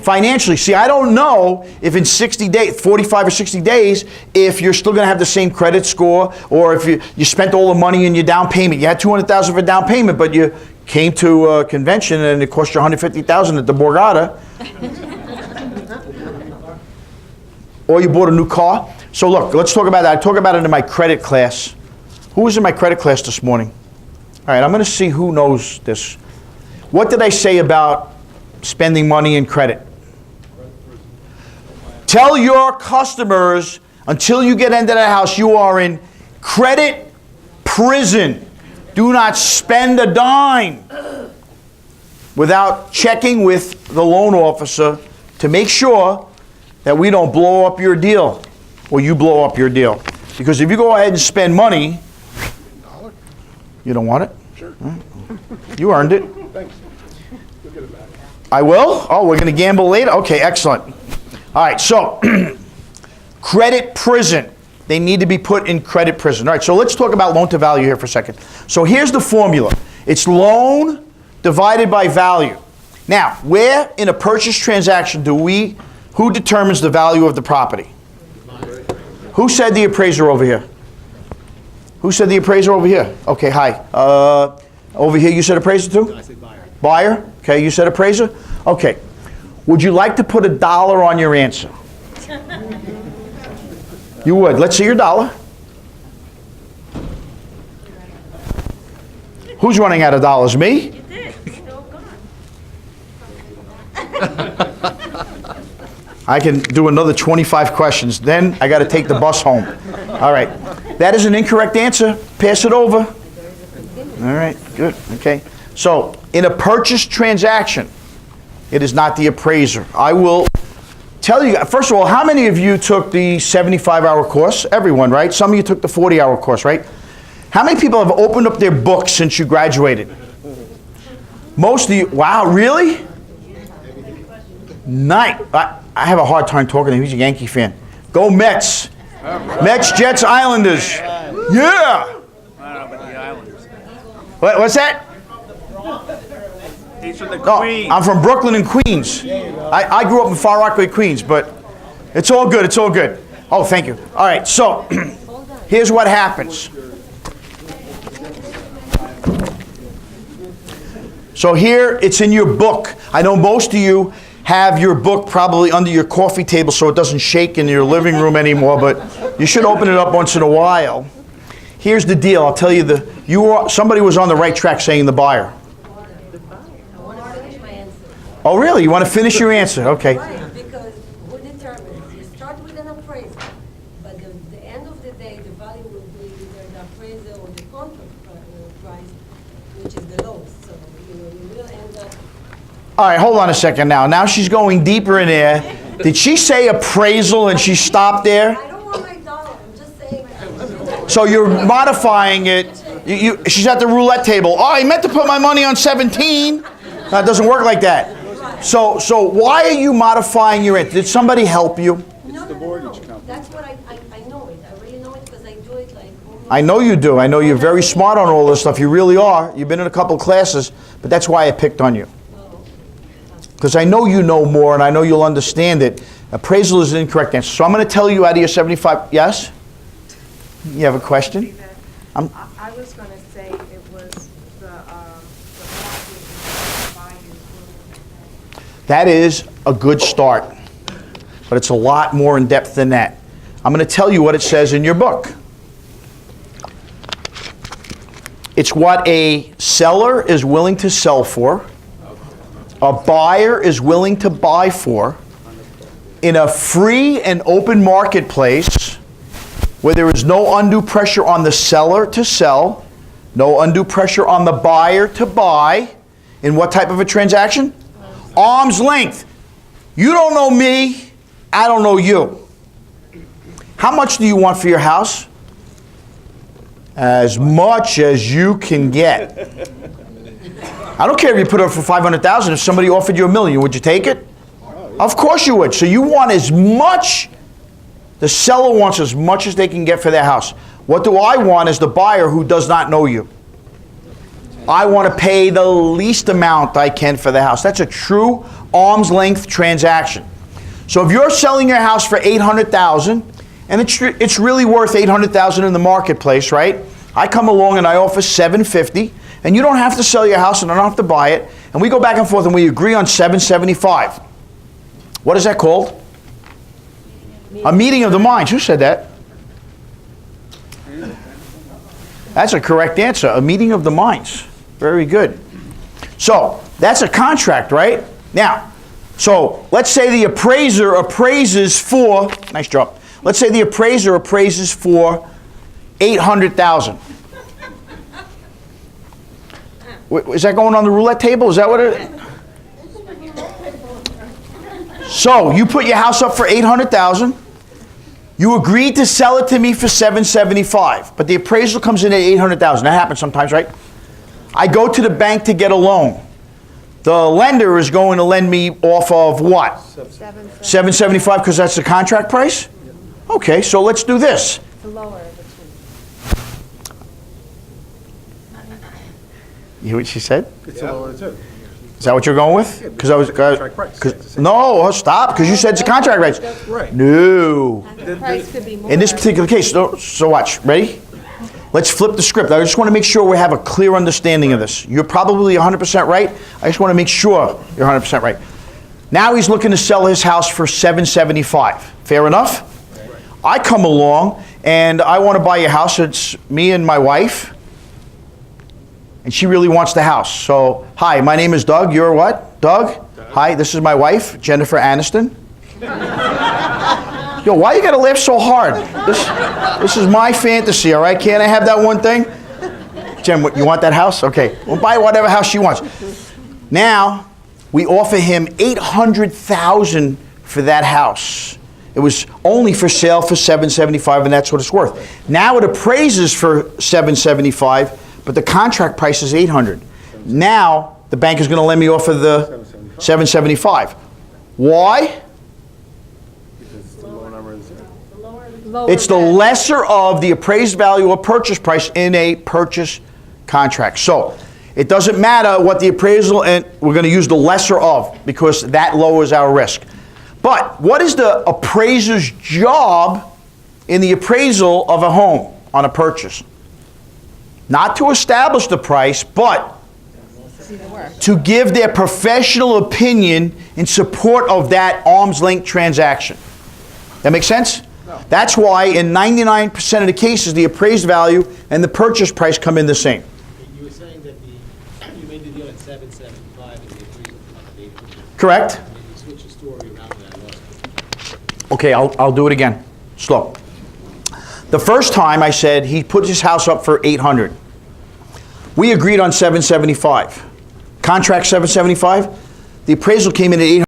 financially. See, I don't know if in 60 days, 45 or 60 days, if you're still going to have the same credit score, or if you spent all the money in your down payment. You had $200,000 for down payment, but you came to a convention and it cost you $150,000 at the Borgata. Or you bought a new car. So look, let's talk about that. I talk about it in my credit class. Who was in my credit class this morning? All right, I'm going to see who knows this. What did I say about spending money in credit? Tell your customers, until you get into that house, you are in credit prison. Do not spend a dime without checking with the loan officer to make sure that we don't blow up your deal or you blow up your deal. Because if you go ahead and spend money, you don't want it? Sure. You earned it. Thanks. You'll get it back. I will? Oh, we're going to gamble later? Okay, excellent. All right, so credit prison. They need to be put in credit prison. All right, so let's talk about loan to value here for a second. So here's the formula. It's loan divided by value. Now, where in a purchase transaction who determines the value of the property? Who said the appraiser over here? Who said the appraiser over here? Okay, hi. Over here you said appraiser too? I said buyer. Buyer? Okay, you said appraiser? Okay. Would you like to put $1 on your answer? You would. Let's see your dollar. Who's running out of dollars? Me? You did. It's all gone. I can do another 25 questions. Then I got to take the bus home. All right. That is an incorrect answer. Pass it over. All right. Good. Okay. So, in a purchase transaction, it is not the appraiser. I will tell you, first of all, how many of you took the 75-hour course? Everyone, right? Some of you took the 40-hour course, right? How many people have opened up their books since you graduated? Most of you. Wow, really? Nice. I have a hard time talking to him. He's a Yankee fan. Go Mets. Mets, Jets, Islanders. Yeah. I don't know about the Islanders. What's that? He's from the No, Queen. I'm from Brooklyn and Queens. I grew up in Far Rockaway, Queens, but it's all good. It's all good. Oh, thank you. All right, so here's what happens. So here, it's in your book. I know most of you have your book probably under your coffee table so it doesn't shake in your living room anymore, but you should open it up once in a while. Here's the deal. I'll tell you, somebody was on the right track saying the buyer. Oh, really? You want to finish your answer? Okay. Right, because who determines? You start with an appraisal, but the end of the day, the value will be either the appraisal or the contract price, which is the lowest. So, you will end up... All right, hold on a second now. Now she's going deeper in there. Did she say appraisal and she stopped there? I don't want my dollar, I'm just saying... So you're modifying it. She's at the roulette table. Oh, I meant to put my money on 17. No, it doesn't work like that. So why are you modifying your answer? Did somebody help you? No. That's what I know it. I really know it because I do it like... I know you do. I know you're very smart on all this stuff. You really are. You've been in a couple classes, but that's why I picked on you. Because I know you know more and I know you'll understand it. Appraisal is an incorrect answer. So I'm going to tell you out of your 75... Yes? You have a question? I was going to say it was the value. That is a good start, but it's a lot more in depth than that. I'm going to tell you what it says in your book. It's what a seller is willing to sell for, a buyer is willing to buy for, in a free and open marketplace where there is no undue pressure on the seller to sell, no undue pressure on the buyer to buy. In what type of a transaction? Arm's length. You don't know me, I don't know you. How much do you want for your house? As much as you can get. I don't care if you put it up for $500,000. If somebody offered you $1 million, would you take it? Of course you would. So you want as much, the seller wants as much as they can get for their house. What do I want as the buyer who does not know you? I want to pay the least amount I can for the house. That's a true arm's length transaction. So if you're selling your house for $800,000, and it's really worth $800,000 in the marketplace, right? I come along and I offer $750,000, and you don't have to sell your house and I don't have to buy it, and we go back and forth and we agree on $775,000. What is that called? A meeting of the minds. Who said that? That's a correct answer. A meeting of the minds. Very good. So that's a contract, right? Now, so let's say the appraiser appraises for, nice job. Let's say the appraiser appraises for $800,000. Is that going on the roulette table? Is that what it is? So you put your house up for $800,000. You agreed to sell it to me for $775,000, but the appraisal comes in at $800,000. That happens sometimes, right? I go to the bank to get a loan. The lender is going to lend me off of what? $775,000 because that's the contract price? Okay, so let's do this. The lower of the two. You hear what she said? It's a lower too. Is that what you're going with? Because I was. Contract price. No, stop. Because you said it's a contract price. Right. No. The price could be more. In this particular case, so watch. Ready? Let's flip the script. I just want to make sure we have a clear understanding of this. You're probably 100% right. I just want to make sure you're 100% right. Now he's looking to sell his house for $775,000. Fair enough? I come along and I want to buy your house. It's me and my wife. And she really wants the house. So, hi, my name is Doug. You're what? Doug? Hi, this is my wife, Jennifer Aniston. Yo, why you gotta laugh so hard? This is my fantasy, all right? Can't I have that one thing? Jen, you want that house? Okay, we'll buy whatever house she wants. Now, we offer him $800,000 for that house. It was only for sale for $775,000, and that's what it's worth. Now it appraises for $775,000, but the contract price is $800,000. Now the bank is going to lend me off of the $775,000. Why? It's the low number is It's the lesser of the appraised value or purchase price in a purchase contract. So it doesn't matter what the appraisal, and we're going to use the lesser of because that lowers our risk. But what is the appraiser's job in the appraisal of a home on a purchase? Not to establish the price, but to give their professional opinion in support of that arm's length transaction. That make sense? No. That's why in 99% of the cases, the appraised value and the purchase price come in the same. You were saying that you made the deal at $775 and the appraisal came up at $800. Correct? And you switched the story around and I lost it. Okay, I'll do it again. Slow. The first time I said he put his house up for $800,000. We agreed on $775,000. Contract $775,000. The appraisal came in at $800,000.